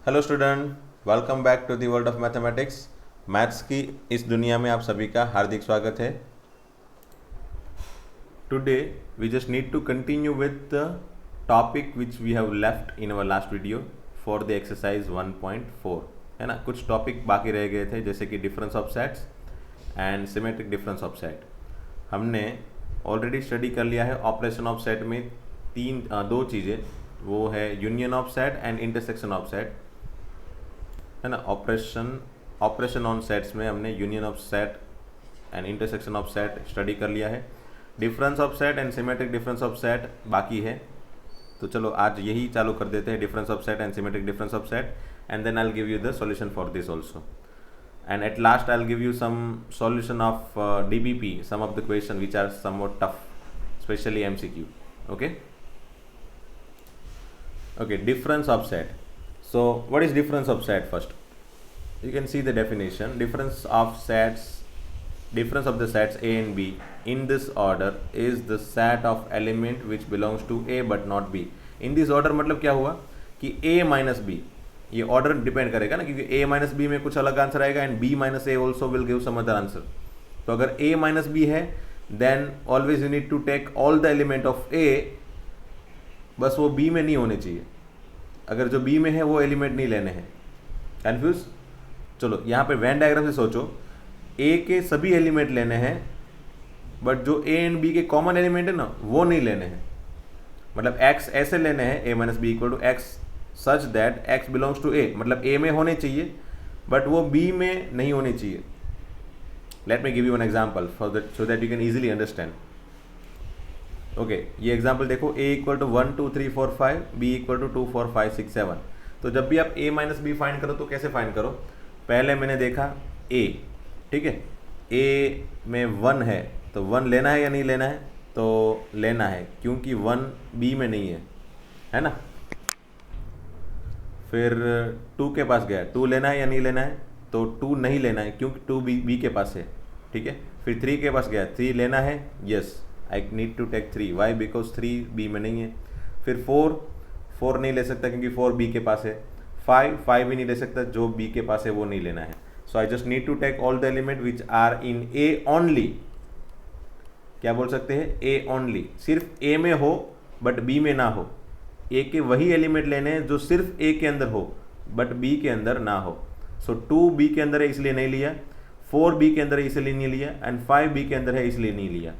Hello student, welcome back to the world of mathematics. Maths की इस दुनिया में आप सभी का हार्दिक स्वागत है। Today we just need to continue with the topic which we have left in our last video for the exercise 1.4, है ना। कुछ टॉपिक बाकी रह गए थे, जैसे कि difference of sets and symmetric difference of set. हमने ऑलरेडी स्टडी कर लिया है। ऑपरेशन ऑफ सेट में दो चीज़ें, वो है union of set and intersection of set, है ना। ऑपरेशन ऑन सेट्स में हमने union of set and intersection of set study कर लिया है। Difference of set and symmetric difference of set बाकी है। तो चलो आज यही चालू कर देते हैं, difference of set and symmetric difference of set, and then I will give you the solution for this also, and at last I'll give you some solution of DBP, some of the question which are somewhat tough, especially MCQ. Okay, difference of set. So what is difference of set? First you can see the definition. Difference of the sets A and B in this order is the set of element which belongs to A but not B. in this order मतलब क्या हुआ कि A minus B, ये order depend करेगा ना, क्योंकि a minus B में कुछ अलग आंसर आएगा and b minus A also will give some other answer. तो अगर a माइनस बी है then always you need to take all the element of a, बस वो b में नहीं होने चाहिए। अगर जो b में है वो एलिमेंट नहीं लेने हैं। कन्फ्यूज? चलो यहाँ पे वेन डायग्राम से सोचो, a के सभी एलिमेंट लेने हैं बट जो a एंड b के कॉमन एलिमेंट है ना वो नहीं लेने हैं। मतलब x ऐसे लेने हैं, a minus B equal to X such that x belongs to a, मतलब a में होने चाहिए बट वो b में नहीं होने चाहिए। Let me give you an example for that so that you can easily understand. Okay, ये एग्जाम्पल देखो, a equal to 1 2 3 4 5, b equal to 2 4 5 6 7। तो जब भी आप a माइनस बी फाइंड करो तो कैसे फाइंड करो? पहले मैंने देखा a, ठीक है, a में 1 है तो 1 लेना है या नहीं लेना है? तो लेना है, क्योंकि 1 b में नहीं है ना। फिर 2 के पास गया, 2 लेना है या नहीं लेना है? तो 2 नहीं लेना है क्योंकि 2 बी के पास है, ठीक है। फिर 3 के पास गया, 3 लेना है, yes I need to take 3, why because 3 B में नहीं है। फिर 4 नहीं ले सकता क्योंकि 4 बी के पास है। 5 भी नहीं ले सकता, जो बी के पास है वो नहीं लेना है। So I just need to take all the element which are in A only. क्या बोल सकते हैं? ए ओनली, सिर्फ ए में हो बट बी में ना हो। ए के वही एलिमेंट लेने हैं जो सिर्फ ए के अंदर हो बट बी के अंदर ना हो। सो 2 बी के अंदर है इसलिए नहीं लिया, 4 बी के अंदर है इसलिए नहीं लिया, एंड 5 बी के अंदर है इसलिए नहीं लिया।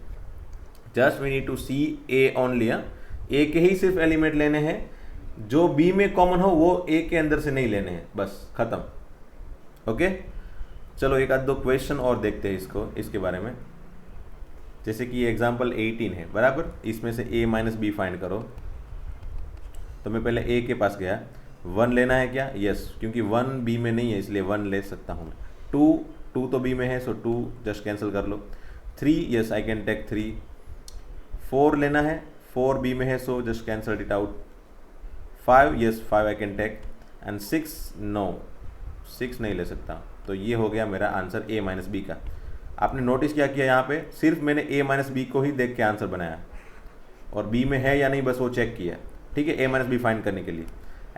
Just we need to see A only. A के ही सिर्फ एलिमेंट लेने हैं, जो बी में कॉमन हो वो ए के अंदर से नहीं लेने हैं, बस खत्म। ओके, चलो एक आध दो क्वेश्चन और देखते हैं इसके बारे में। जैसे कि ये एग्जाम्पल 18 है, बराबर, इसमें से a माइनस बी फाइंड करो। तो मैं पहले a के पास गया, 1 लेना है क्या? यस, क्योंकि 1 b में नहीं है इसलिए 1 ले सकता हूँ। 2 तो b में है, सो 2 जस्ट कैंसिल कर लो। 3, यस आई कैन टेक 3। 4 लेना है, 4 b में है, so just cancel it out. 5, yes 5 I can take, and 6 no, 6 नहीं ले सकता। तो ये हो गया मेरा आंसर a माइनस बी का। आपने नोटिस क्या किया यहाँ पे? सिर्फ मैंने a माइनस बी को ही देख के आंसर बनाया और b में है या नहीं बस वो चेक किया, ठीक है, a माइनस बी फाइंड करने के लिए।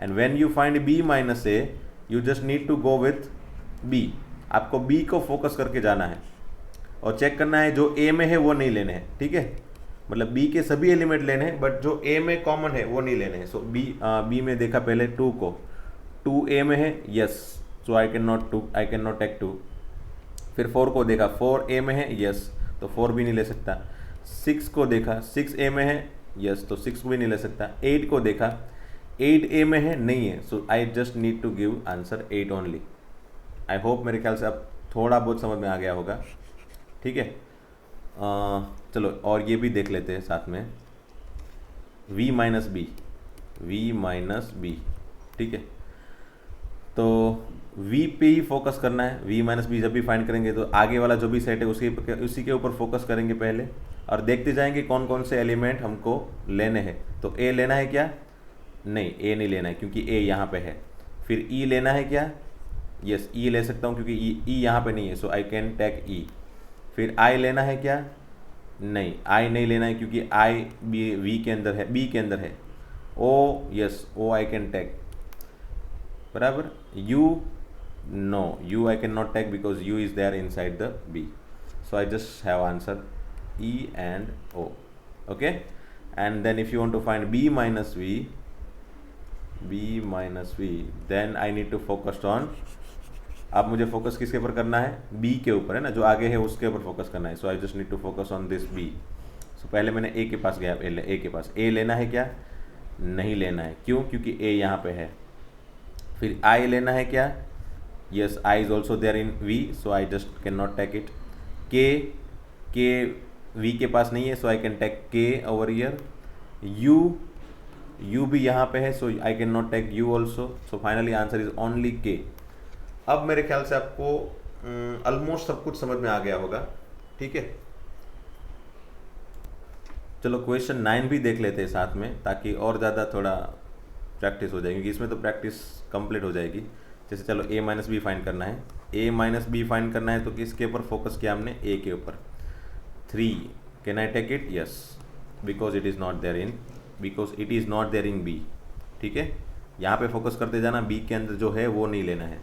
And when you find b minus A you just need to go with b। आपको b को फोकस करके जाना है और चेक करना है जो a में है वो नहीं लेने हैं, ठीक है। मतलब b के सभी एलिमेंट लेने हैं बट जो a में कॉमन है वो नहीं लेने हैं। सो b में देखा पहले 2 को, 2 a में है, yes, so I can not take 2। फिर 4 को देखा, 4 a में है, यस, तो 4 भी नहीं ले सकता। 6 को देखा, 6 a में है, यस, तो 6 भी नहीं ले सकता। 8 को देखा, 8 a में है, नहीं है, so I just need to give answer 8 only. I hope मेरे ख्याल से अब थोड़ा बहुत समझ में आ गया होगा, ठीक है। चलो और ये भी देख लेते हैं साथ में, v माइनस बी, ठीक है। तो v पे ही फोकस करना है। v माइनस बी जब भी फाइंड करेंगे तो आगे वाला जो भी सेट है उसी के ऊपर फोकस करेंगे पहले, और देखते जाएंगे कौन कौन से एलिमेंट हमको लेने हैं। तो a लेना है क्या? नहीं, a नहीं लेना है क्योंकि a यहाँ पे है। फिर e लेना है क्या? यस, e ले सकता हूँ क्योंकि e यहाँ पे नहीं है, so I can take e। फिर i लेना है क्या? नहीं, i नहीं लेना है क्योंकि i b के अंदर है, o, yes, o I can take. बराबर। u, no, u I cannot take because u is there inside the b, so I just have answer E and O. Okay, and then if you want to find b minus v, then I need to focus on, अब मुझे focus किसके ऊपर करना है, b के ऊपर है ना, जो आगे है उसके ऊपर फोकस करना है। So I just need to focus on this b। So पहले मैंने a के पास गया, a के पास a लेना है क्या, नहीं लेना है, क्यों, क्योंकि a यहाँ पे है। फिर I लेना है क्या, yes I is also there in v, so I just can not take it. k v के पास नहीं है, so I can take k over here. u भी यहाँ पे है, so I can not take u also, so finally answer is only k। अब मेरे ख्याल से आपको ऑलमोस्ट सब कुछ समझ में आ गया होगा, ठीक है। चलो क्वेश्चन 9 भी देख लेते हैं साथ में, ताकि और ज़्यादा थोड़ा प्रैक्टिस हो जाएगी, क्योंकि इसमें तो प्रैक्टिस कंप्लीट हो जाएगी। जैसे चलो a माइनस बी फाइंड करना है, a माइनस बी फाइंड करना है, तो किसके ऊपर फोकस किया हमने, a के ऊपर। 3 can I take it, yes, because it is not there in b, ठीक है। यहाँ पे फोकस करते जाना, b के अंदर जो है वो नहीं लेना है।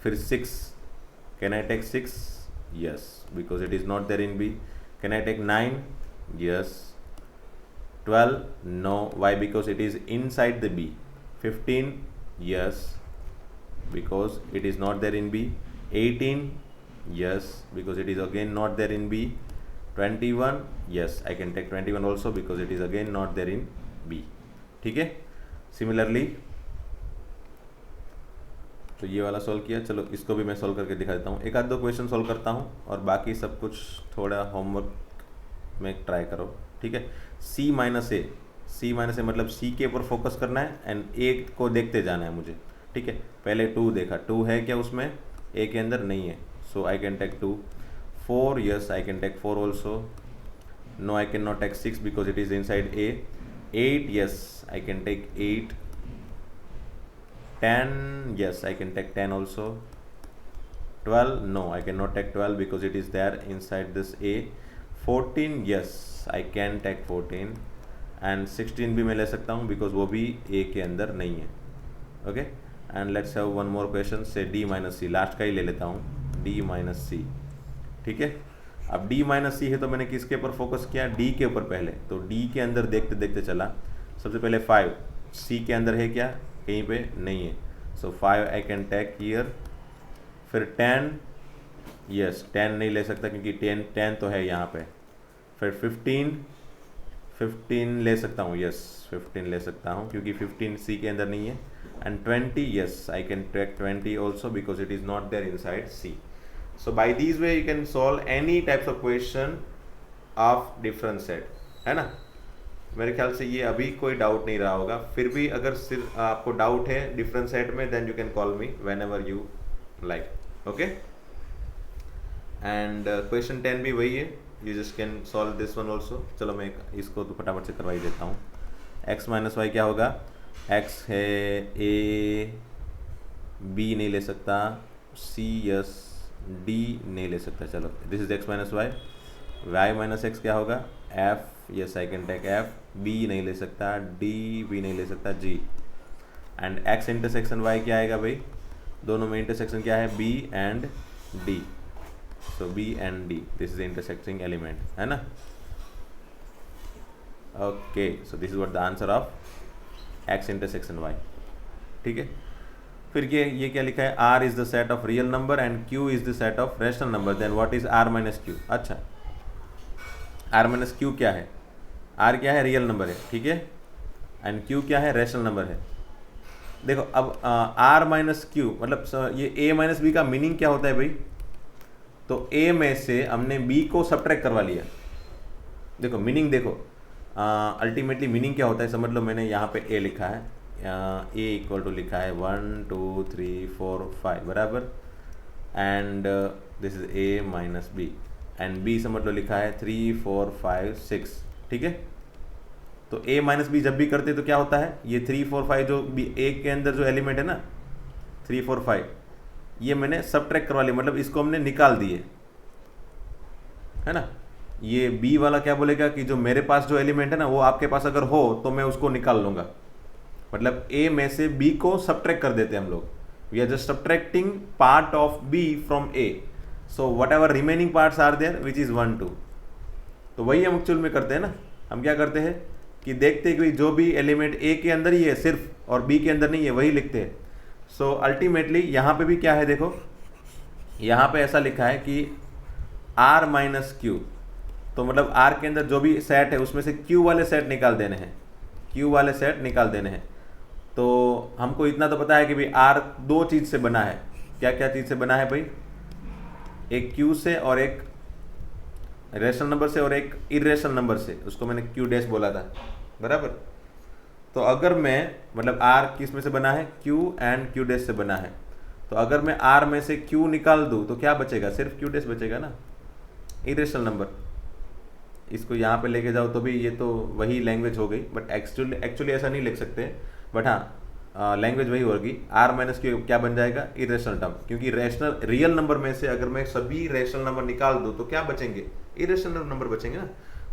फिर 6 can I take 6, yes, because it is not there in b। Can I take 9, yes. 12, no, why, because it is inside the b। 15, yes, because it is not there in b। 18, yes, because it is again not there in b। 21, yes, I can take 21 also because it is again not there in b, ठीक है। Similarly तो ये वाला solve किया, चलो इसको भी मैं सॉल्व करके दिखा देता हूँ। एक आध दो क्वेश्चन सॉल्व करता हूँ और बाकी सब कुछ थोड़ा होमवर्क में ट्राई करो, ठीक है। c माइनस ए मतलब c के ऊपर फोकस करना है एंड a को देखते जाना है मुझे, ठीक है। पहले 2 देखा, 2 है क्या उसमें, a के अंदर नहीं है, so I can take 2। 4, yes, I can take 4 also. No, I can not take 6 because it is inside a। 8, yes, I can take 8। 10, yes, I can take 10 also। 12, no, I cannot take 12 because it is there inside this a। 14, yes, I can take 14 and 16 भी मैं ले सकता हूँ because वो भी a के अंदर नहीं है, okay. And let's have one more question से d माइनस सी, लास्ट का ही ले लेता हूँ, d माइनस सी, ठीक है। अब d माइनस सी है तो मैंने किसके ऊपर फोकस किया, d के ऊपर पहले, तो d के अंदर देखते देखते चला। सबसे पहले 5, c के अंदर है क्या, कहीं पे नहीं है, सो 5 आई कैन टेक हियर। फिर 10, यस, 10 नहीं ले सकता क्योंकि 10 तो है यहाँ पे। फिर 15 ले सकता हूँ, यस, 15 ले सकता हूँ क्योंकि 15 सी के अंदर नहीं है। And 20, yes, I can take 20 also because it is not there inside C. So by this way you can solve any types of question of different set, है ना। मेरे ख्याल से ये अभी कोई डाउट नहीं रहा होगा। फिर भी अगर सिर्फ आपको डाउट है डिफरेंट सेट में, then you can call me whenever you like, okay. And question 10 भी वही है, you just can solve this one also. चलो मैं इसको तो फटाफट से करवा ही देता हूँ। x माइनस वाई क्या होगा, x है a, b नहीं ले सकता, c, यस, d नहीं ले सकता। चलो this is x minus Y. y minus x क्या होगा, f, yes, I can take f। b नहीं ले सकता, d भी नहीं ले सकता, g। And x intersection y क्या आएगा भाई, दोनों में इंटरसेक्शन क्या है, b एंड d, सो b and d, this is intersecting element, है ना। Okay, so this is what the answer of x intersection y, ठीक है। फिर ये क्या लिखा है, r is the set of real number and q is the set of rational number, then what is r minus q। अच्छा, r minus q क्या है, r क्या है, रियल नंबर है, ठीक है, एंड q क्या है, रैशनल नंबर है। देखो अब r माइनस क्यू मतलब ये a माइनस बी का मीनिंग क्या होता है भाई, तो a में से हमने b को सब्ट्रैक्ट करवा लिया। देखो मीनिंग देखो, अल्टीमेटली मीनिंग क्या होता है समझ लो। मैंने यहाँ पे a लिखा है, a इक्वल टू लिखा है 1 2 3 4 5 बराबर, and this is a minus B, and b समझ लो लिखा है 3 4 5 6, ठीक है। तो a माइनस बी जब भी करते तो क्या होता है, ये 3 4 5 जो b a के अंदर जो एलिमेंट है ना 3 4 5, ये मैंने सब्ट्रैक्ट करवा लिया, मतलब इसको हमने निकाल दिए, है ना। ये b वाला क्या बोलेगा कि जो मेरे पास जो एलिमेंट है ना वो आपके पास अगर हो तो मैं उसको निकाल लूँगा, मतलब a में से b को सब्ट्रैक्ट कर देते हैं हम लोग, we are just subtracting part of B from A, so whatever remaining parts are there which is 1 2। तो वही हम एक्चुअल में करते हैं ना, हम क्या करते हैं कि देखते हैं कि जो भी एलिमेंट ए के अंदर ही है सिर्फ और बी के अंदर नहीं है वही लिखते हैं। सो अल्टीमेटली यहाँ पे भी क्या है, देखो यहाँ पे ऐसा लिखा है कि r माइनस क्यू, तो मतलब r के अंदर जो भी सेट है उसमें से q वाले सेट निकाल देने हैं, q वाले सेट निकाल देने हैं। तो हमको इतना तो पता है कि भाई r दो चीज़ से बना है, क्या क्या चीज़ से बना है भाई, एक q से और एक रेशनल नंबर से और एक इरेशनल नंबर से, उसको मैंने q डैश बोला था, बराबर। तो अगर मैं मतलब r किस में से बना है, q एंड q डैश से बना है, तो अगर मैं r में से q निकाल दूँ तो क्या बचेगा, सिर्फ q डैश बचेगा ना, इरेशनल नंबर। इसको यहाँ पे लेके जाओ तो भी ये तो वही लैंग्वेज हो गई, बट एक्चुअली ऐसा नहीं लिख सकते, बट हाँ लैंग्वेज वही होगी। r माइनस क्यू क्या बन जाएगा, इरेशनल टर्म, क्योंकि रैशनल रियल नंबर में से अगर मैं सभी रैशनल नंबर निकाल दूँ तो क्या बचेंगे, इरेशनल नंबर बचेंगे ना।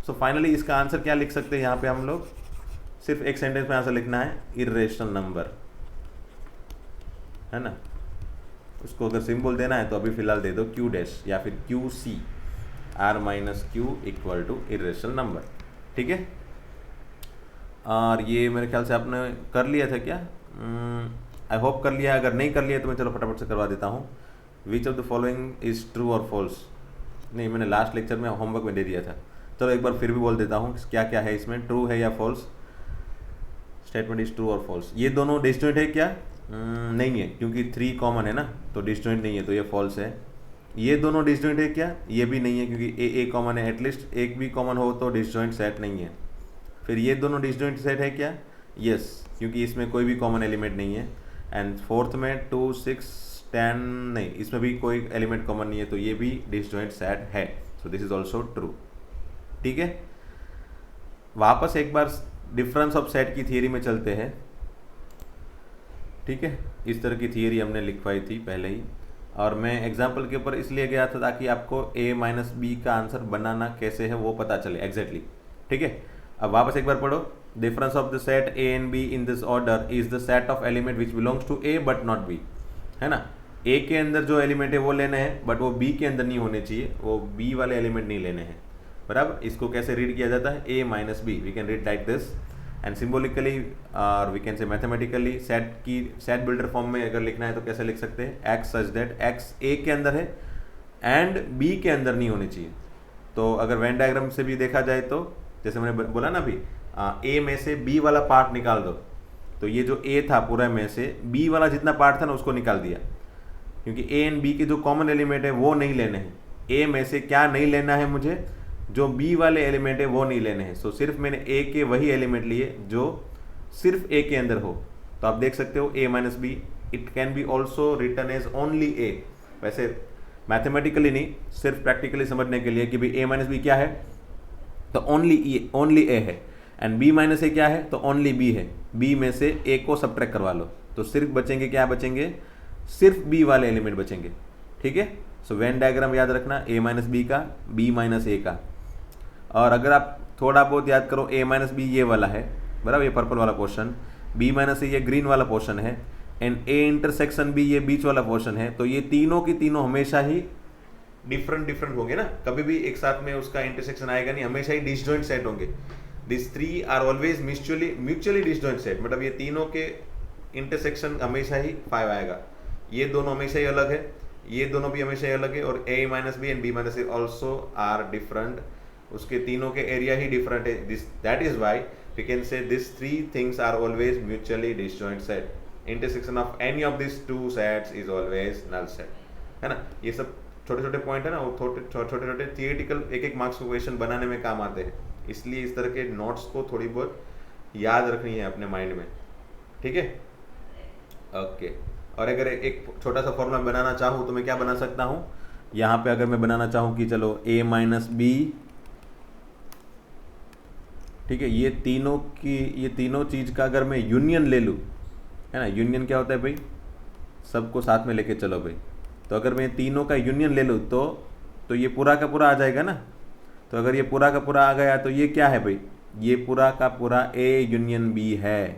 सो फाइनली इसका आंसर क्या लिख सकते हैं यहाँ पे हम लोग, सिर्फ एक सेंटेंस में आंसर लिखना है, इरेशनल नंबर, है ना। उसको अगर सिंबल देना है तो अभी फिलहाल दे दो q डैश या फिर QC, r माइनस Q equal to irrational number, ठीक है। और ये मेरे ख्याल से आपने कर लिया था क्या, आई होप कर लिया, अगर नहीं कर लिया तो मैं चलो फटाफट से करवा देता हूँ। Which of the following is true और फॉल्स, नहीं मैंने लास्ट लेक्चर में होमवर्क में दे दिया था, चलो एक बार फिर भी बोल देता हूँ क्या क्या है इसमें, ट्रू है या फॉल्स। स्टेटमेंट इज ट्रू और फॉल्स, ये दोनों डिस्जॉइंट है क्या, नहीं है, क्योंकि 3 कॉमन है ना, तो डिस्जॉइंट नहीं है, तो ये फॉल्स है। ये दोनों डिस्जॉइंट है क्या, ये भी नहीं है, क्योंकि ए कॉमन है, एटलीस्ट एक भी कॉमन हो तो डिस्जॉइंट सेट नहीं है। फिर ये दोनों डिस्जॉइंट सेट है क्या, यस, क्योंकि इसमें कोई भी कॉमन एलिमेंट नहीं है। एंड फोर्थ में 2 6 10 नहीं, इसमें भी कोई एलिमेंट कॉमन नहीं है, तो ये भी डिस्जॉइंट सेट है, सो दिस इज ऑल्सो ट्रू, ठीक है। वापस एक बार डिफरेंस ऑफ सेट की थियरी में चलते हैं, ठीक है। इस तरह की थियरी हमने लिखवाई थी पहले ही, और मैं एग्जाम्पल के ऊपर इसलिए गया था ताकि आपको a माइनस बी का आंसर बनाना कैसे है वो पता चले एग्जैक्टली, ठीक है। अब वापस एक बार पढ़ो, difference of the set a and b in this order is the set of element which belongs to a but not b, है ना। a के अंदर जो एलिमेंट है वो लेने हैं, बट वो b के अंदर नहीं होने चाहिए, वो b वाले एलिमेंट नहीं लेने हैं, बराबर। इसको कैसे रीड किया जाता है, a minus B, we can read like this, and symbolically और we can say mathematically set की सेट बिल्डर फॉर्म में अगर लिखना है तो कैसे लिख सकते हैं, x such that x A के अंदर है एंड बी के अंदर नहीं होनी चाहिए। तो अगर वेन डायग्राम से भी देखा जाए तो जैसे मैंने बोला ना अभी, ए में से बी वाला पार्ट निकाल दो, तो ये जो ए था पूरा में से बी वाला जितना पार्ट था ना उसको निकाल दिया, क्योंकि ए एंड बी के जो कॉमन एलिमेंट है वो नहीं लेने हैं। ए में से क्या नहीं लेना है मुझे, जो बी वाले एलिमेंट है वो नहीं लेने हैं। सो सिर्फ मैंने ए के वही एलिमेंट लिए जो सिर्फ ए के अंदर हो। तो आप देख सकते हो A minus B, it can be also written as only A, वैसे मैथमेटिकली नहीं, सिर्फ प्रैक्टिकली समझने के लिए कि भाई ए माइनस बी क्या है, तो ओनली ए है, एंड बी माइनस ए क्या है, तो ओनली बी है। बी में से ए को सब्ट्रैक्ट करवा लो, तो सिर्फ बचेंगे क्या बचेंगे, सिर्फ बी वाले एलिमेंट बचेंगे, ठीक है। सो वेन डायग्राम याद रखना, ए माइनस बी का, बी माइनस ए का। और अगर आप थोड़ा बहुत याद करो, ए माइनस बी ये वाला है, बराबर, ये पर्पल वाला पोर्शन, बी माइनस ए ये ग्रीन वाला पोर्शन है, एंड ए इंटरसेक्शन बी ये बीच वाला पोर्शन है। तो ये तीनों की तीनों हमेशा ही डिफरेंट होंगे ना, कभी भी एक साथ में उसका इंटरसेक्शन आएगा नहीं, हमेशा ही डिसजॉइंट सेट होंगे। This 3 are always mutually disjoint set, मतलब ये तीनों के इंटरसेक्शन हमेशा ही 5 आएगा। ये दोनों हमेशा ही अलग है, ये दोनों भी हमेशा ही अलग है, और A minus B and B minus A also are different, उसके तीनों के एरिया ही डिफरेंट है। This that is why we can say this 3 things are always mutually disjoint set. Intersection of any of this 2 sets is always null set, है ना। ये सब छोटे छोटे पॉइंट है ना, वो छोटे छोटे थियोरेटिकल एक मार्क्स को क्वेश्चन बनाने में काम आते हैं, इसलिए इस तरह के नोट्स को थोड़ी बहुत याद रखनी है अपने माइंड में, ठीक है, ओके। और अगर एक छोटा सा फॉर्मूला बनाना चाहूँ तो मैं क्या बना सकता हूँ, यहाँ पे अगर मैं बनाना चाहूँ कि चलो a माइनस बी, ठीक है, ये तीनों चीज़ का अगर मैं यूनियन ले लूँ, है ना, यूनियन क्या होता है भाई, सबको साथ में लेके चलो भाई। तो अगर मैं तीनों का यूनियन ले लूँ तो ये पूरा का पूरा आ जाएगा ना। तो अगर ये पूरा का पूरा आ गया तो ये क्या है भाई, ये पूरा का पूरा A यूनियन B है,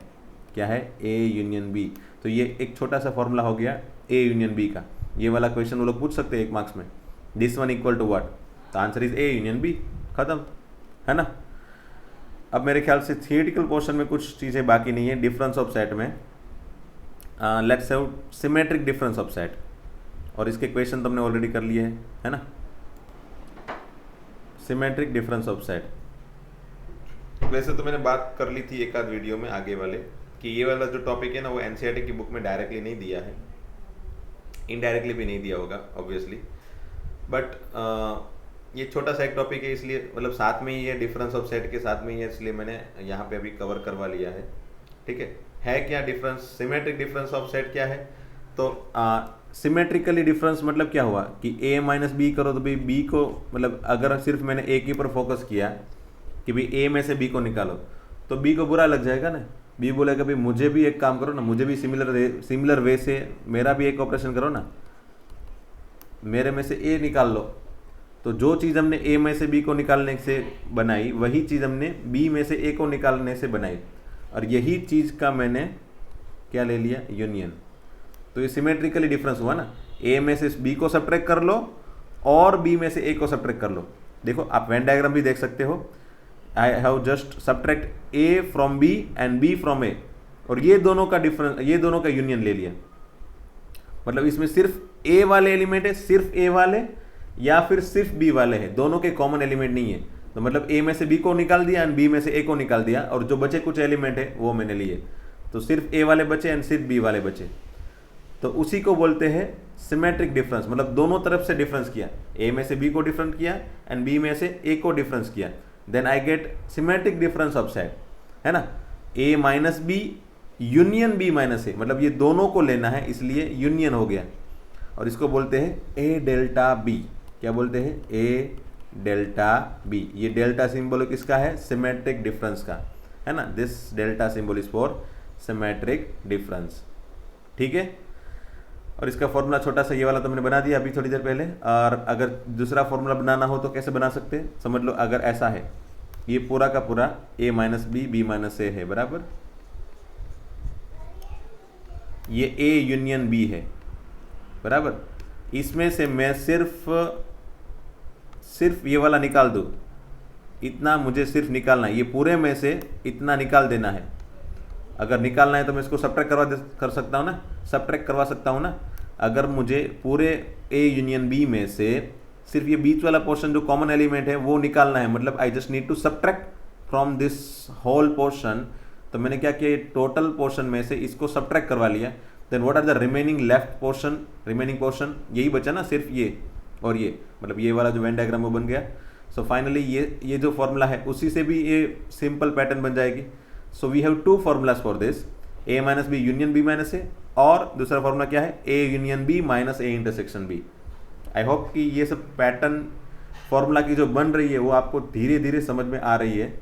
क्या है, A यूनियन B। तो ये एक छोटा सा फॉर्मूला हो गया ए यूनियन बी का। ये वाला क्वेश्चन वो लोग पूछ सकते हैं 1 मार्क्स में, this one equal to what, तो answer is A union B, खत्म, है ना। अब मेरे ख्याल से थियोरेटिकल पोर्शन में कुछ चीज़ें बाकी नहीं है। डिफरेंस ऑफ सेट में let's have symmetric difference of set, और इसके क्वेश्चन तो हमने ऑलरेडी कर लिए हैं, है ना। सिमेट्रिक डिफरेंस ऑफ सेट, वैसे तो मैंने बात कर ली थी एक आध वीडियो में आगे वाले कि ये वाला जो टॉपिक है ना वो एनसीईआरटी की बुक में डायरेक्टली नहीं दिया है, इनडायरेक्टली भी नहीं दिया होगा ऑब्वियसली, बट ये छोटा सा एक टॉपिक है, इसलिए मतलब साथ में ही है, डिफरेंस ऑफ सेट के साथ में ही है, इसलिए मैंने यहाँ पे अभी कवर करवा लिया है, ठीक है क्या difference, symmetric difference of set क्या है। तो सिमेट्रिकली डिफरेंस मतलब क्या हुआ कि a माइनस बी करो तो भाई b को, मतलब अगर सिर्फ मैंने a के ऊपर फोकस किया कि भाई a में से b को निकालो तो b को बुरा लग जाएगा ना, b बोलेगा भाई मुझे भी एक काम करो ना, मुझे भी सिमिलर वे से मेरा भी एक ऑपरेशन करो ना, मेरे में से a निकाल लो। तो जो चीज़ हमने a में से b को निकालने से बनाई वही चीज़ हमने b में से a को निकालने से बनाई, और यही चीज़ का मैंने क्या ले लिया, यूनियन। तो ये सिमेट्रिकली डिफरेंस हुआ ना, a में से b को सब्ट्रैक्ट कर लो और b में से a को सब्ट्रैक्ट कर लो। देखो आप वेन डायग्राम भी देख सकते हो, I have just subtract a from b and b from a, और ये दोनों का डिफरेंस, ये दोनों का यूनियन ले लिया। मतलब इसमें सिर्फ a वाले एलिमेंट है, सिर्फ a वाले, या फिर सिर्फ b वाले हैं, दोनों के कॉमन एलिमेंट नहीं है। तो मतलब a में से b को निकाल दिया एंड b में से a को निकाल दिया, और जो बचे कुछ एलिमेंट है वो मैंने लिए, तो सिर्फ a वाले बचे एंड सिर्फ b वाले बचे, तो उसी को बोलते हैं सिमेट्रिक डिफरेंस। मतलब दोनों तरफ से डिफरेंस किया, a में से b को डिफरेंस किया एंड b में से a को डिफरेंस किया, then I get symmetric difference of set, है ना। a minus B union b minus A, मतलब ये दोनों को लेना है इसलिए यूनियन हो गया, और इसको बोलते हैं a डेल्टा b। क्या बोलते हैं, a डेल्टा b। ये डेल्टा सिंबल किसका है, सिमेट्रिक डिफरेंस का, है ना। This delta symbol is for symmetric difference, ठीक है। और इसका फॉर्मूला छोटा सा ये वाला तो मैंने बना दिया अभी थोड़ी देर पहले, और अगर दूसरा फॉर्मूला बनाना हो तो कैसे बना सकते हैं, समझ लो अगर ऐसा है, ये पूरा का पूरा a minus B B minus A है, बराबर, ये a यूनियन b है, बराबर। इसमें से मैं सिर्फ ये वाला निकाल दूँ, इतना मुझे सिर्फ निकालना है, ये पूरे में से इतना निकाल देना है। अगर निकालना है तो मैं इसको सब्ट्रैक्ट कर सकता हूँ ना, सब्ट्रैक्ट करवा सकता हूँ ना। अगर मुझे पूरे a यूनियन b में से सिर्फ ये बीच वाला पोर्शन जो कॉमन एलिमेंट है वो निकालना है, मतलब I just need to subtract from this whole portion, तो मैंने क्या किया, टोटल पोर्शन में से इसको सब्ट्रैक्ट करवा लिया। Then what are the remaining left portion, remaining portion यही बचा ना, सिर्फ ये और ये, मतलब ये वाला जो वेन डायग्राम वो बन गया। सो फाइनली ये जो फॉर्मूला है उसी से भी ये सिंपल पैटर्न बन जाएगी। So we have two formulas for this, a minus B union b minus A, और दूसरा फॉर्मूला क्या है, a union b minus A intersection b। I hope कि ये सब पैटर्न फॉर्मूला की जो बन रही है वो आपको धीरे धीरे समझ में आ रही है।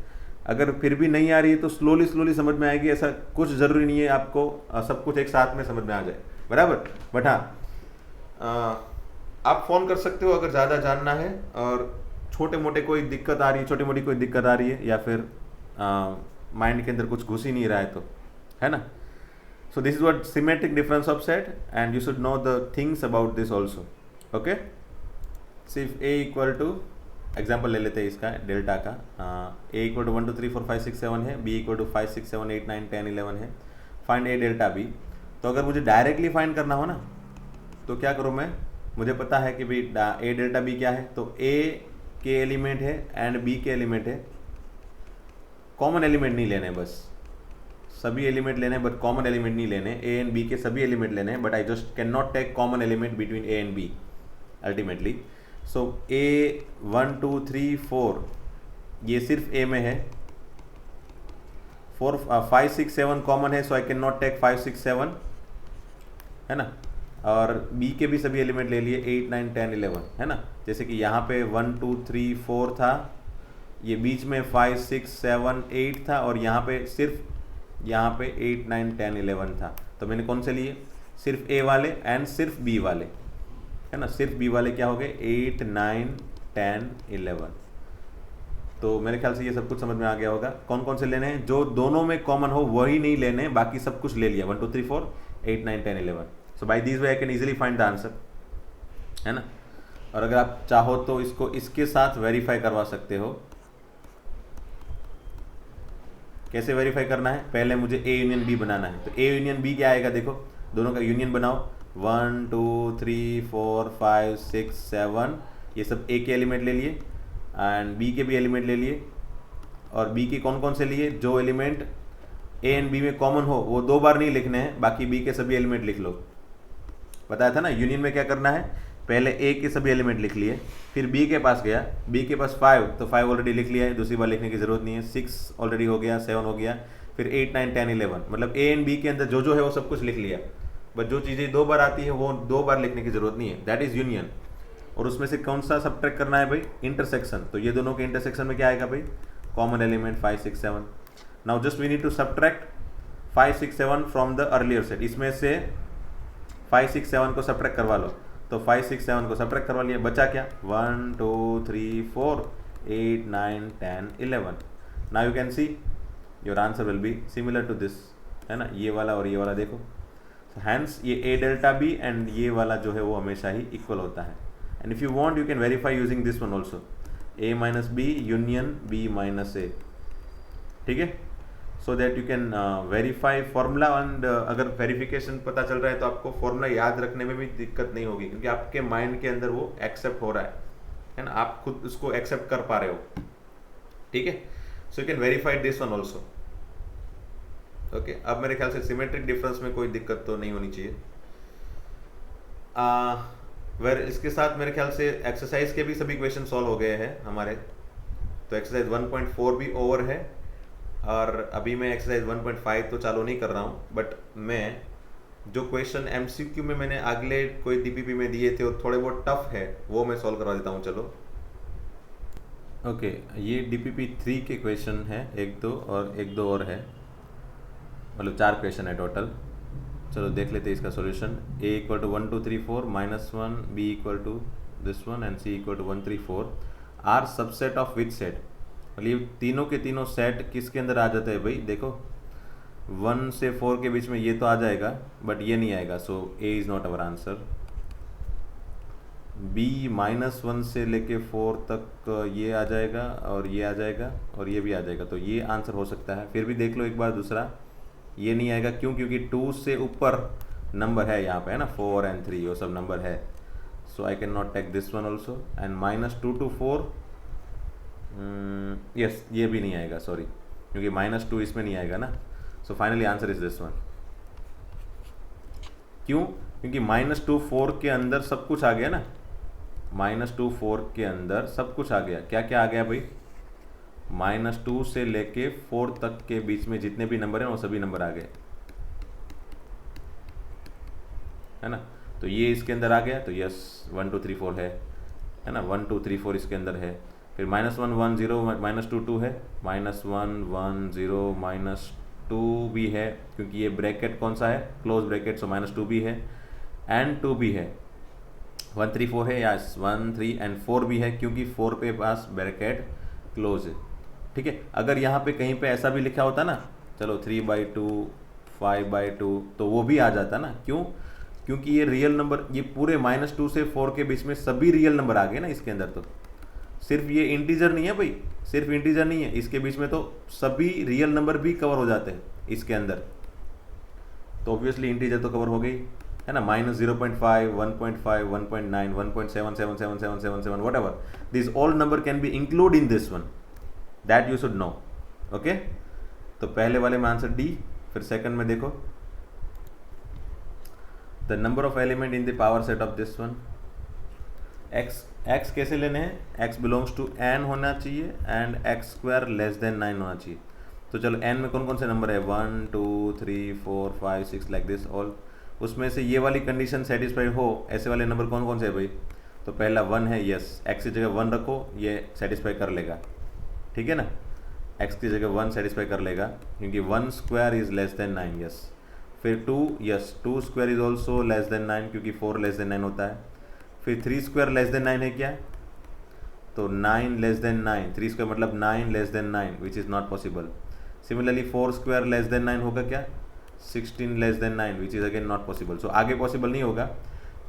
अगर फिर भी नहीं आ रही है तो स्लोली समझ में आएगी, ऐसा कुछ ज़रूरी नहीं है आपको सब कुछ एक साथ में समझ में आ जाए, बराबर। बट हाँ, आप फ़ोन कर सकते हो अगर ज़्यादा जानना है, और छोटे मोटे कोई दिक्कत आ रही है, छोटी मोटी कोई दिक्कत आ रही है, या फिर माइंड के अंदर कुछ घुस ही नहीं रहा है तो, है ना। सो this is what symmetric difference of set, and you should know the things about this also, okay. सिर्फ a इक्वल टू, एग्जाम्पल ले लेते हैं इसका डेल्टा का, a इक्वल टू 1 2 3 4 5 6 7 है, b इक्वल टू 5 6 7 8 9 10 11 है। Find a delta b। तो अगर मुझे डायरेक्टली फाइंड करना हो ना तो क्या करूँ मैं, मुझे पता है कि भाई a डेल्टा b क्या है, तो a के एलिमेंट है एंड b के एलिमेंट है, कॉमन एलिमेंट नहीं लेने, बस सभी एलिमेंट लेने बट कॉमन एलिमेंट नहीं लेने, a एंड b के सभी एलिमेंट लेने, but I just can not take common element between a and b ultimately. So a 1 2 3 4 ये सिर्फ a में है, 5 6 7 कॉमन है, so I can not take 5 6 7, है ना। और b के भी सभी एलिमेंट ले लिए 8 9 10 11, है ना। जैसे कि यहाँ पे 1 2 3 4 था, ये बीच में 5 6 7 8 था, और यहाँ पे सिर्फ यहाँ पे 8 9 10 11 था। तो मैंने कौन से लिए, सिर्फ a वाले एंड सिर्फ b वाले, है ना। सिर्फ b वाले क्या हो गए, 8 9 10 11। तो मेरे ख्याल से ये सब कुछ समझ में आ गया होगा। कौन कौन से लेने हैं, जो दोनों में कॉमन हो वही नहीं लेने, बाकी सब कुछ ले लिया, 1 2 3 4 8 9 10 11. So by this way I can easily find the answer, है ना. और अगर आप चाहो तो इसको इसके साथ वेरीफाई करवा सकते हो. कैसे वेरीफाई करना है, पहले मुझे ए यूनियन बी बनाना है. तो ए यूनियन बी क्या आएगा, देखो दोनों का यूनियन बनाओ. 1 2 3 4 5 6 7 ये सब ए के एलिमेंट ले लिए एंड बी के भी एलिमेंट ले लिए. और बी के कौन कौन से लिए, जो एलिमेंट ए एंड बी में कॉमन हो वो 2 बार नहीं लिखने हैं, बाकी बी के सभी एलिमेंट लिख लो. बताया था ना यूनियन में क्या करना है, पहले ए के सभी एलिमेंट लिख लिए, फिर बी के पास गया, बी के पास 5 तो 5 ऑलरेडी लिख लिया है, दूसरी बार लिखने की जरूरत नहीं है. 6 ऑलरेडी हो गया, 7 हो गया, फिर 8 9 10 11 मतलब ए एंड बी के अंदर जो है वो सब कुछ लिख लिया. बट जो चीज़ें 2 बार आती है वो 2 बार लिखने की जरूरत नहीं है, दैट इज यूनियन. और उसमें से कौन सा सब्ट्रैक्ट करना है भाई, इंटरसेक्शन. तो ये दोनों के इंटरसेक्शन में क्या आएगा भाई, common element 5 6 7. Now just we need to subtract 5 6 7 from the earlier set. इसमें से 5 6 7 को सब्ट्रैक्ट करवा लो. तो 5 6 7 को सब्ट्रैक्ट करवा लिया, बचा क्या 1 2 3 4 8 9 10 11. Now you can see your answer will be similar to this, है ना. ये वाला और ये वाला देखो, हैंस ये ए डेल्टा बी एंड ये वाला जो है वो हमेशा ही इक्वल होता है. And if you want you can verify using this one also, A minus B union B minus A. ठीक है, so that you can verify formula. And अगर वेरिफिकेशन पता चल रहा है तो आपको फॉर्मूला याद रखने में भी दिक्कत नहीं होगी, क्योंकि आपके माइंड के अंदर वो एक्सेप्ट हो रहा है ना, आप खुद उसको एक्सेप्ट कर पा रहे हो. ठीक है, so you can verify this one also. Okay, अब मेरे ख्याल से सिमेट्रिक डिफरेंस में कोई दिक्कत तो नहीं होनी चाहिए. इसके साथ मेरे ख्याल से एक्सरसाइज के भी सभी क्वेश्चन सॉल्व हो गए हैं हमारे. तो एक्सरसाइज 1.4 भी ओवर है, और अभी मैं एक्सरसाइज 1.5 तो चालू नहीं कर रहा हूँ. बट मैं जो क्वेश्चन एमसीक्यू में मैंने अगले कोई डीपीपी में दिए थे और थोड़े बहुत टफ है, वो मैं सॉल्व करवा देता हूँ. चलो ओके, ये डीपीपी 3 के क्वेश्चन है, 1 2 और 1 2 और है, मतलब 4 क्वेश्चन है टोटल. चलो देख लेते हैं इसका solution. a equal to 1 2 3 4 -1, b equal to this one and c equal to 1 3 4 are subset of which set. मतलब ये तीनों के तीनों सेट किसके अंदर आ जाते हैं भाई, देखो 1 से 4 के बीच में ये तो आ जाएगा, बट ये नहीं आएगा. सो a is not our answer. b -1 से लेके 4 तक ये आ जाएगा और ये आ जाएगा और ये भी आ जाएगा, तो ये आंसर हो सकता है. फिर भी देख लो एक बार दूसरा, ये नहीं आएगा. क्यों, क्योंकि 2 से ऊपर नंबर है यहाँ पे, है ना, 4 एंड 3 वो सब नंबर है. So I can not take this one also. And -2 to 4 yes, ये भी नहीं आएगा, सॉरी, क्योंकि -2 इसमें नहीं आएगा ना. सो finally answer is this one. क्यों, क्योंकि -2 4 के अंदर सब कुछ आ गया ना. -2 4 के अंदर सब कुछ आ गया. क्या क्या आ गया भाई, -2 से लेके 4 तक के बीच में जितने भी नंबर हैं वो सभी नंबर आ गए, है ना. तो ये इसके अंदर आ गया, तो यस 1 2 3 4 है ना. 1 2 3 4 इसके अंदर है. फिर -1 1 0 -2 2 है, -1 1 0 -2 भी है, क्योंकि ये ब्रैकेट कौन सा है, क्लोज ब्रैकेट, सो -2 भी है एंड 2 भी है. 1 3 4 है, यस 1 3 एंड 4 भी है, क्योंकि 4 पे पास ब्रैकेट क्लोज है. ठीक है, अगर यहाँ पे कहीं पे ऐसा भी लिखा होता ना, चलो 3/2 5/2, तो वो भी आ जाता ना. क्यों, क्योंकि ये रियल नंबर, ये पूरे -2 से 4 के बीच में सभी रियल नंबर आ गए ना इसके अंदर. तो सिर्फ ये इंटीजर नहीं है भाई, सिर्फ इंटीजर नहीं है, इसके बीच में तो सभी रियल नंबर भी कवर हो जाते हैं इसके अंदर. तो ऑब्वियसली इंटीजर तो कवर हो गई, है ना. -0.5 1.5 1.9 1.7777777 what ever, this all number can be include in this one, that you should know. Okay, तो पहले वाले में आंसर डी. फिर सेकंड में देखो, the number of element in the power set of this one. x कैसे लेने हैं, x बिलोंग्स टू n होना चाहिए एंड x² <9 होना चाहिए. तो चलो n में कौन कौन से नंबर है, 1 2 3 4 5 6 लाइक दिस ऑल. उसमें से ये वाली कंडीशन सेटिस्फाइड हो, ऐसे वाले नंबर कौन कौन से है भाई. तो पहला 1 है, यस, x की जगह 1 रखो, ये सेटिस्फाई कर लेगा. ठीक है ना, x की जगह 1 सेटिस्फाई कर लेगा, क्योंकि 1² इज <9, यस. फिर 2, यस 2² इज ऑल्सो <9, क्योंकि 4 <9 होता है. फिर 3² <9 है क्या, तो 9 <9, 3² मतलब 9 <9, which is not possible. Similarly 4² <9 होगा क्या, 16 less than 9 which is again not possible. So आगे पॉसिबल नहीं होगा,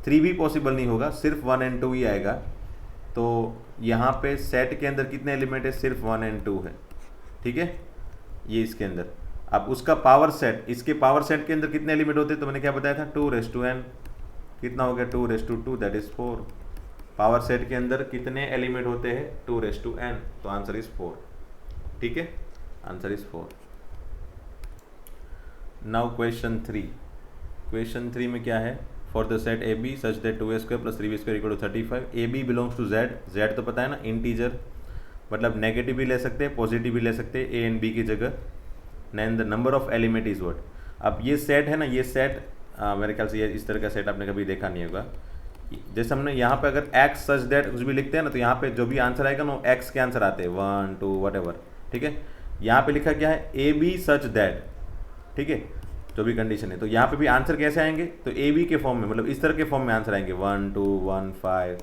3 भी पॉसिबल नहीं होगा, सिर्फ 1 and 2 ही आएगा। तो यहाँ पे सेट के अंदर कितने एलिमेंट है, सिर्फ 1 and 2 है, ठीक है, ये इसके अंदर। अब उसका पावर सेट, इसके पावर सेट के अंदर कितने एलिमेंट होते हैं, तो मैंने क्या बताया था, 2n, कितना हो गया 2 दैट इज 4। पावर सेट के अंदर कितने एलिमेंट होते हैं, 2n, तो आंसर इज 4, ठीक है, answer is 4। Now question 3, question 3 में क्या है, for the set A B such that 2a² + 3b² equal to 35, A B belongs to z तो पता है ना, इंटीजर, मतलब नेगेटिव भी ले सकते हैं, पॉजिटिव भी ले सकते हैं, ए एंड बी की जगह। N the number of element is what. अब ये सेट है ना, ये सेट मेरे ख्याल से ये इस तरह का सेट आपने कभी देखा नहीं होगा। जैसे हमने यहाँ पे अगर x सच दैट कुछ भी लिखते हैं ना, तो यहाँ पे जो भी आंसर आएगा ना वो x के आंसर आते हैं, 1 2 whatever, ठीक है। यहाँ पे लिखा क्या है, ए बी सच दैट, ठीक है, जो भी कंडीशन है। तो यहाँ पे भी आंसर कैसे आएंगे, तो ए बी के फॉर्म में, मतलब इस तरह के फॉर्म में आंसर आएंगे, 1 2 1 5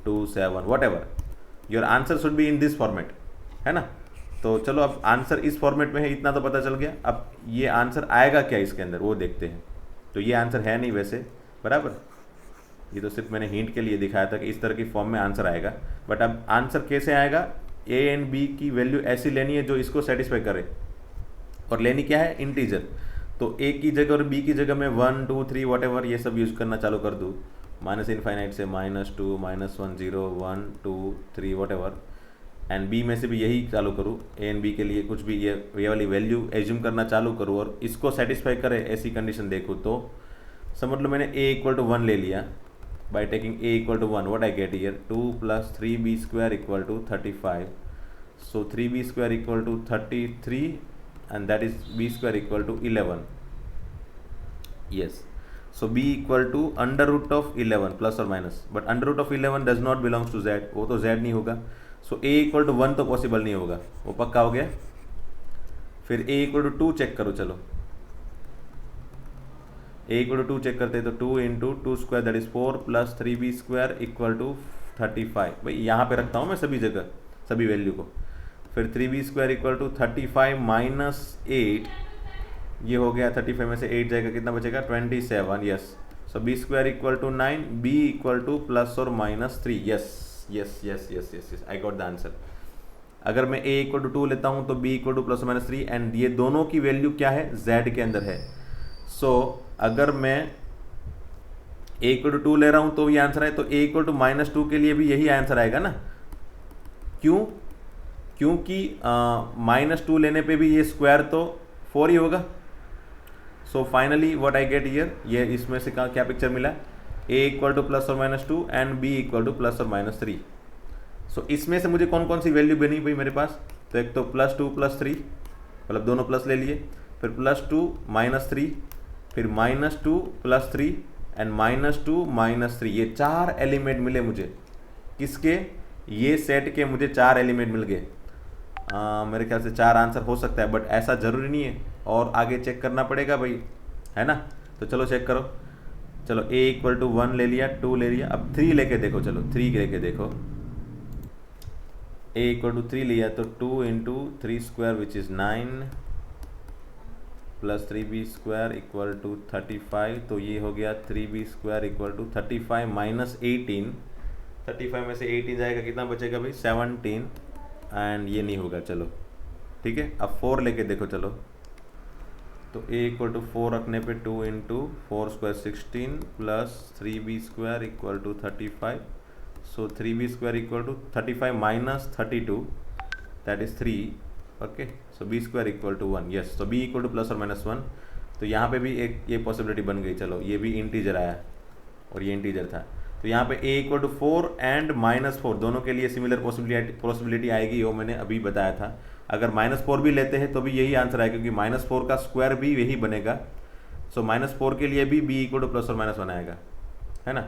2 7 whatever, your answer should be in this format, है ना। तो चलो अब आंसर इस फॉर्मेट में है, इतना तो पता चल गया। अब ये आंसर आएगा क्या इसके अंदर वो देखते हैं। तो ये आंसर है नहीं वैसे, बराबर, ये तो सिर्फ मैंने हिंट के लिए दिखाया था कि इस तरह की फॉर्म में आंसर आएगा। बट अब आंसर कैसे आएगा, ए एंड बी की वैल्यू ऐसी लेनी है जो इसको सेटिस्फाई करे, और लेनी क्या है, इंटीजर। तो ए की जगह और बी की जगह मैं 1 2 3 whatever ये सब यूज़ करना चालू कर दूँ, -∞ से -2 -1 0 1 2 3 whatever, एंड बी में से भी यही चालू करूँ, ए एंड बी के लिए कुछ भी ये वाली वैल्यू एज्यूम करना चालू करूँ और इसको सेटिस्फाई करे ऐसी कंडीशन देखूँ। तो समझ लो मैंने a = 1 ले लिया, by taking a = 1 what I get here, 2 + 3b² equal to 35, so 3b² equal to 33 and that is b² equal to 11, yes. So b equal to √11 plus और minus, but √11 does not belongs to z, वो तो z नहीं होगा। सो a equal to 1 तो possible नहीं होगा, वो पक्का हो गया। फिर a इक्वल टू 2 चेक करो, चलो a इक्वल टू 2 चेक करते हैं, तो 2 × 2² that is 4 + 3b² equal to 35। भाई यहाँ पे रखता हूँ मैं सभी जगह सभी वैल्यू को। फिर 3b² इक्वल टू 35 - 8, ये हो गया 35 में से 8 जाएगा, कितना बचेगा 27, yes. So b² equal to 9, b equal to ±3, yes yes yes yes yes yes, I got the answer. अगर मैं a इक्वल टू 2 लेता हूँ तो b इक्वल टू ±3, एंड ये दोनों की वैल्यू क्या है, z के अंदर है। सो अगर मैं a इक्वल टू 2 ले रहा हूँ तो ये आंसर है, तो a इक्वल टू -2 के लिए भी यही आंसर आएगा ना। क्यों, क्योंकि -2 लेने पे भी ये स्क्वायर तो 4 ही होगा। So finally what I get here, ये इसमें से क्या पिक्चर मिला, a equal to +or-2 and b equal to +or-3। So इसमें से मुझे कौन कौन सी वैल्यू बनी भाई मेरे पास, तो एक तो +2 +3, मतलब दोनों प्लस ले लिए, फिर +2 -3, फिर -2 +3 एंड -2 -3, ये 4 एलिमेंट मिले मुझे। किसके, ये सेट के मुझे 4 एलिमेंट मिल गए। मेरे ख्याल से 4 आंसर हो सकता है, बट ऐसा ज़रूरी नहीं है, और आगे चेक करना पड़ेगा भाई, है ना। तो चलो चेक करो, चलो a इक्वल टू 1 ले लिया, 2 ले लिया, अब 3 लेके देखो, चलो 3 लेके देखो। a इक्वल टू 3 लिया तो 2 × 3² which is 9 + 3b² equal to 35, तो ये हो गया 3b² इक्वल टू 35 - 18, 35 में से 18 जाएगा, कितना बचेगा भाई 17, एंड ये नहीं होगा, चलो ठीक है। अब 4 लेके देखो, चलो तो a इक्वल टू 4 रखने पे 2 × 4² 16 + 3b² equal to 35, so 3b² equal to 35 - 32 that is 3, okay. So b² equal to 1, yes. तो b इक्वल टू +or-1, तो यहाँ पे भी एक ये पॉसिबिलिटी बन गई, चलो ये भी इंटीजर आया और ये इंटीजर था, तो यहाँ पे a इक्वल टू 4 एंड -4 दोनों के लिए सिमिलर पॉसिबिलिटी आएगी, वो मैंने अभी बताया था। अगर -4 भी लेते हैं तो भी यही आंसर आएगा, क्योंकि -4 का स्क्वायर भी यही बनेगा। सो -4 के लिए भी b इक्वल टू +or-1 आएगा, है ना।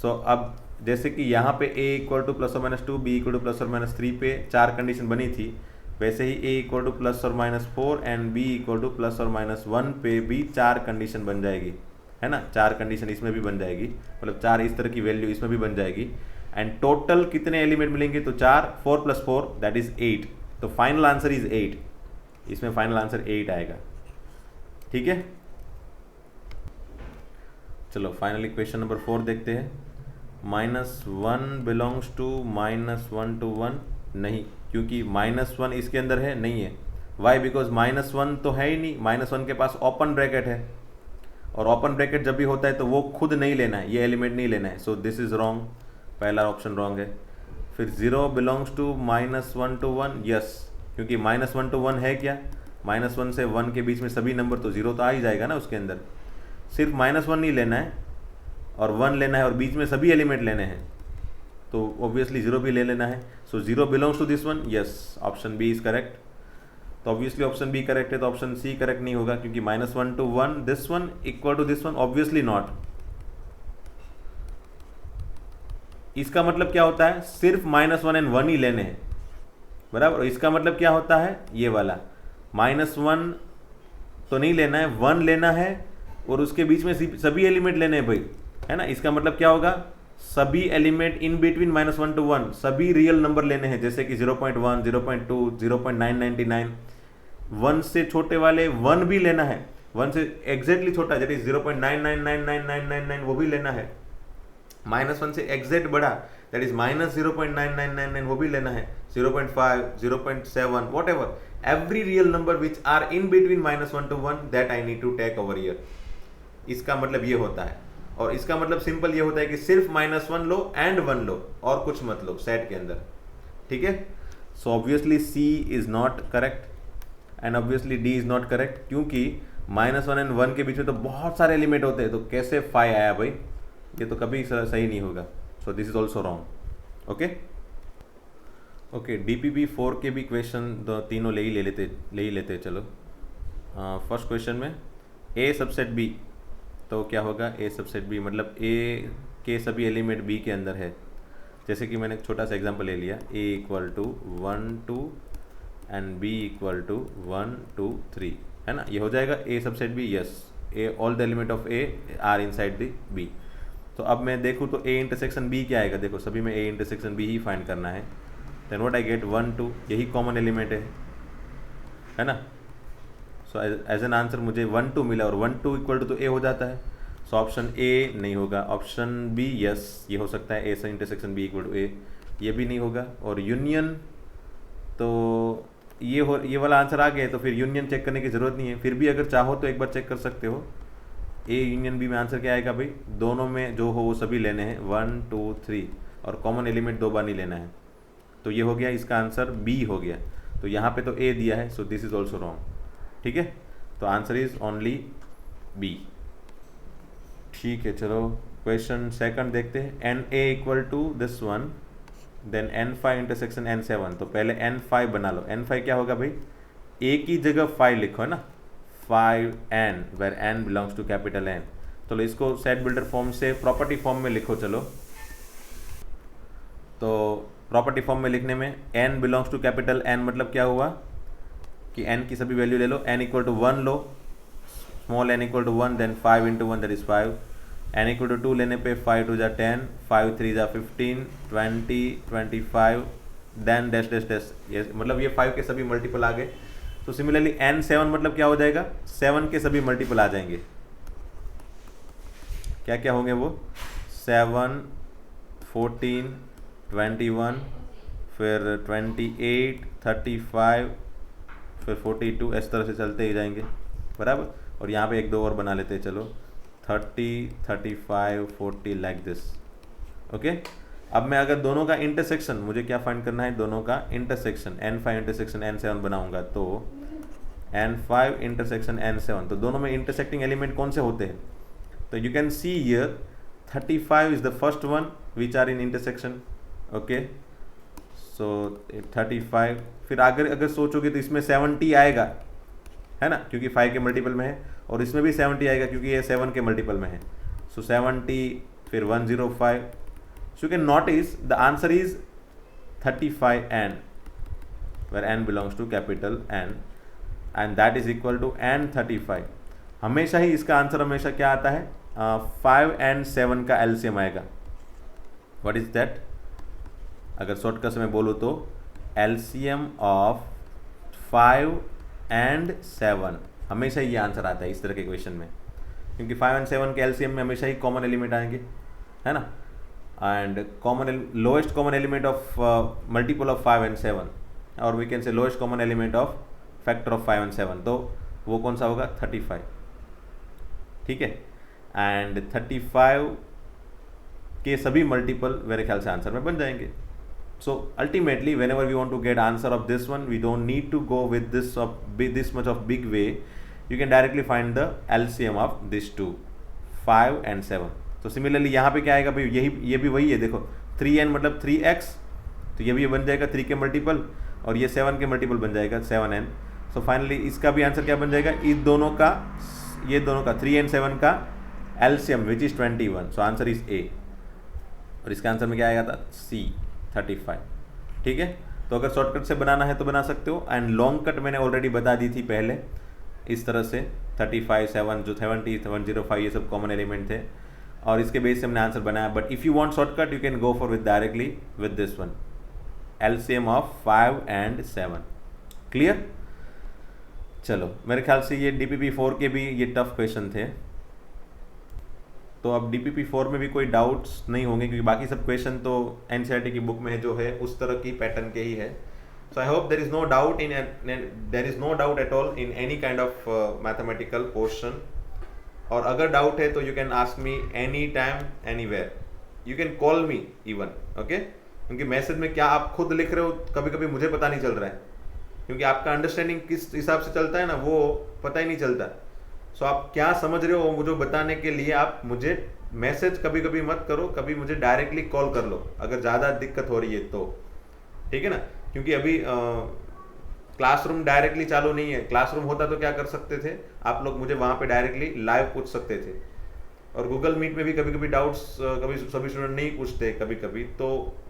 सो अब जैसे कि यहाँ पे a equal to +or-2, b equal to +or-3 पे 4 कंडीशन बनी थी, वैसे ही a equal to +or-4 and b equal to +or-1 पे भी 4 कंडीशन बन जाएगी, है ना। 4 कंडीशन इसमें भी बन जाएगी, मतलब 4 इस तरह की वैल्यू इसमें भी बन जाएगी, एंड टोटल कितने एलिमेंट मिलेंगे, तो 4 + 4 दैट इज 8, तो फाइनल आंसर इज 8, इसमें फाइनल आंसर 8 आएगा, ठीक है। चलो फाइनली क्वेश्चन नंबर 4 देखते हैं। -1 बिलोंग्स टू -1 to 1 नहीं, क्योंकि -1 इसके अंदर है नहीं है। वाई? बिकॉज -1 तो है ही नहीं, -1 के पास ओपन ब्रैकेट है, और ओपन ब्रैकेट जब भी होता है तो वो खुद नहीं लेना है, ये एलिमेंट नहीं लेना है। सो दिस इज रॉन्ग, पहला ऑप्शन रॉन्ग है। फिर 0 बिलोंग्स टू -1 to 1, यस, क्योंकि -1 to 1 है क्या, -1 से 1 के बीच में सभी नंबर, तो 0 तो आ ही जाएगा ना उसके अंदर। सिर्फ -1 नहीं लेना है और 1 लेना है और बीच में सभी एलिमेंट लेने हैं, तो ऑब्वियसली 0 भी ले लेना है। So 0 belongs to this one, yes, option B is correct. तो ऑब्वियसली ऑप्शन बी करेक्ट है, तो ऑप्शन सी करेक्ट नहीं होगा, क्योंकि -1 to 1 this one equal to this one, obviously not. इसका मतलब क्या होता है, सिर्फ -1 and 1 ही लेने हैं, बराबर। और इसका मतलब क्या होता है, ये वाला -1 तो नहीं लेना है, 1 लेना है और उसके बीच में सभी एलिमेंट लेने हैं भाई, है ना। इसका मतलब क्या होगा, सभी एलिमेंट इन बिटवीन -1 to 1 सभी रियल नंबर लेने हैं, जैसे कि 0.1, 0.2, 0.999। 1 से छोटे वाले 1 भी लेना है, 1 से एग्जैक्टली छोटा दैट इज 0.9999999 वो भी लेना है। -1 से एग्जैक्ट बड़ा दैट इज -0.9999 वो भी लेना है, 0.5, 0.7, whatever, every real number which are in between -1 to 1 that I need to take over here. इसका मतलब ये होता है, और इसका मतलब सिंपल ये होता है कि सिर्फ -1 लो एंड 1 लो और कुछ मत लो सेट के अंदर, ठीक है। So obviously C is not correct and obviously D is not correct, क्योंकि -1 and 1 के बीच में तो बहुत सारे एलिमेंट होते हैं, तो कैसे 5 आया भाई, ये तो कभी सही नहीं होगा। सो this is also wrong. Okay DPP 4 के भी क्वेश्चन तीनों ले ही लेते चलो। फर्स्ट क्वेश्चन में ए सबसेट बी, तो क्या होगा, ए सबसेट बी मतलब ए के सभी एलिमेंट बी के अंदर है। जैसे कि मैंने एक छोटा सा एग्जांपल ले लिया, A equal to 1 2 and B equal to 1 2 3, है ना, ये हो जाएगा A subset B, yes, A all the element of A are inside the B. तो अब मैं देखूँ तो ए इंटरसेक्शन बी क्या आएगा, देखो सभी में ए इंटरसेक्शन बी ही फाइंड करना है। देन व्हाट आई गेट 1 2, यही कॉमन एलिमेंट है ना। सो एज एन आंसर मुझे 1 2 मिला, और 1 2 इक्वल टू तो ए हो जाता है। सो ऑप्शन ए नहीं होगा, ऑप्शन बी यस, ये हो सकता है, ए से इंटरसेक्शन बी इक्वल टू ए, ये भी नहीं होगा। और यूनियन, तो ये वाला आंसर आ गया, तो फिर यूनियन चेक करने की ज़रूरत नहीं है, फिर भी अगर चाहो तो एक बार चेक कर सकते हो। ए यूनियन बी में आंसर क्या आएगा भाई, दोनों में जो हो वो सभी लेने हैं, 1 2 3, और कॉमन एलिमेंट 2 बार नहीं लेना है, तो ये हो गया, इसका आंसर बी हो गया। तो यहाँ पे तो ए दिया है, सो दिस इज ऑल्सो रॉन्ग, ठीक है। तो आंसर इज ओनली बी, ठीक है। चलो क्वेश्चन सेकंड देखते हैं, N A equal to this one, then n5 intersection n7। तो पहले n5 बना लो, n5 क्या होगा भाई, a की जगह 5 लिखो, है ना, 5n where n belongs to capital N। तो इसको सेट बिल्डर फॉर्म से प्रॉपर्टी फॉर्म में लिखो। चलो तो प्रॉपर्टी फॉर्म में लिखने में n belongs to capital N मतलब क्या हुआ कि n की सभी वैल्यू ले लो, n इक्वल टू 1 लो, small n equal to 1, then 5 into 1 that is 5, n equal to 2 लेने पे 5 2 जा 10, 5 3 जा 15, 20 25, देन डैश डैश डैश, ये मतलब ये 5 के सभी मल्टीपल आ गए। तो सिमिलरली n7 मतलब क्या हो जाएगा, 7 के सभी मल्टीपल आ जाएंगे। क्या क्या होंगे वो, 7 14 21, फिर 28 35, फिर 42, इस तरह से चलते ही जाएंगे, बराबर। और यहाँ पे एक दो और बना लेते हैं, चलो 30 35 40 लाइक दिस, ओके। अब मैं अगर दोनों का इंटरसेक्शन, मुझे क्या फाइंड करना है, दोनों का इंटरसेक्शन, n5 इंटरसेक्शन n7 बनाऊंगा, तो n5 इंटरसेक्शन n7, तो दोनों में इंटरसेक्टिंग एलिमेंट कौन से होते हैं, तो you can see here 35 is the first one which are in intersection, okay. So 35, फिर अगर सोचोगे तो इसमें 70 आएगा, है ना, क्योंकि 5 के मल्टीपल में है, और इसमें भी 70 आएगा क्योंकि ये 7 के मल्टीपल में है। सो 70, फिर 105, so you can notice the answer is 35n where n belongs to capital N and that is equal to n35। हमेशा ही इसका आंसर हमेशा क्या आता है, 5 and 7 का LCM आएगा। what is that, अगर शॉर्टकट में बोलूँ तो LCM ऑफ 5 and 7, हमेशा ये आंसर आता है इस तरह के क्वेश्चन में। क्योंकि 5 एंड 7 के एलसीएम में हमेशा ही कॉमन एलिमेंट आएंगे, है ना। And lowest common element of multiple of 5 and 7, और we can say lowest common element of factor of 5 and 7, तो वो कौन सा होगा, 35, ठीक है। एंड 35 के सभी मल्टीपल मेरे ख्याल से आंसर में बन जाएंगे। So ultimately, whenever we want to get answer of this one, we don't need to go with this much of big way. You can directly find the LCM of these two, 5 and 7. तो similarly यहाँ पे क्या आएगा भाई, ये भी वही है, देखो 3n मतलब 3x, तो ये भी बन जाएगा 3 के मल्टीपल, और ये 7 के मल्टीपल बन जाएगा 7n। सो फाइनली इसका भी आंसर क्या बन जाएगा, इस दोनों का, ये दोनों का 3 and 7 का LCM which is 21। So answer is A, और इसका आंसर में क्या आएगा था, C 35, ठीक है। तो अगर शॉर्टकट से बनाना है तो बना सकते हो, एंड लॉन्ग कट मैंने ऑलरेडी बता दी थी पहले, इस तरह से 35, 7 जो 70, 105 ये सब कॉमन एलिमेंट थे, और इसके बेस से हमने आंसर बनाया। But if you want shortcut, you can go for with directly with this one, LCM of 5 and 7। Clear. चलो, मेरे ख्याल से ये DPP4 के भी ये टफ क्वेश्चन थे, तो अब DPP4 में भी कोई डाउट्स नहीं होंगे, क्योंकि बाकी सब क्वेश्चन तो NCERT की बुक में जो है उस तरह की पैटर्न के ही है। So I hope there is no doubt at all in any kind of mathematical question, और अगर डाउट है तो you can ask me any time anywhere, you can call me even, okay. क्योंकि मैसेज में क्या आप खुद लिख रहे हो कभी कभी मुझे पता नहीं चल रहा है, क्योंकि आपका अंडरस्टैंडिंग किस हिसाब से चलता है ना, वो पता ही नहीं चलता। सो आप क्या समझ रहे हो मुझे बताने के लिए आप मुझे मैसेज कभी कभी मत करो, कभी मुझे डायरेक्टली कॉल कर लो अगर ज़्यादा दिक्कत हो रही है तो, ठीक है ना। क्योंकि अभी क्लासरूम डायरेक्टली चालू नहीं है। क्लासरूम होता तो क्या कर सकते थे, आप लोग मुझे वहाँ पे डायरेक्टली लाइव पूछ सकते थे, और गूगल मीट में भी कभी कभी डाउट्स कभी सभी स्टूडेंट नहीं पूछते कभी कभी। तो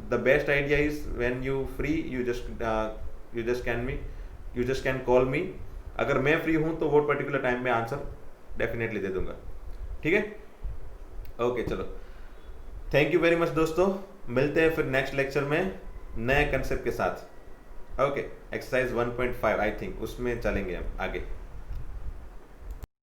the best idea is when you free you just can call मी। अगर मैं फ्री हूँ तो वो पर्टिकुलर टाइम में आंसर डेफिनेटली दे दूंगा, ठीक है। ओके चलो, थैंक यू वेरी मच दोस्तों, मिलते हैं फिर नेक्स्ट लेक्चर में नए कंसेप्ट के साथ। ओके, एक्सरसाइज 1.5 आई थिंक उसमें चलेंगे हम आगे।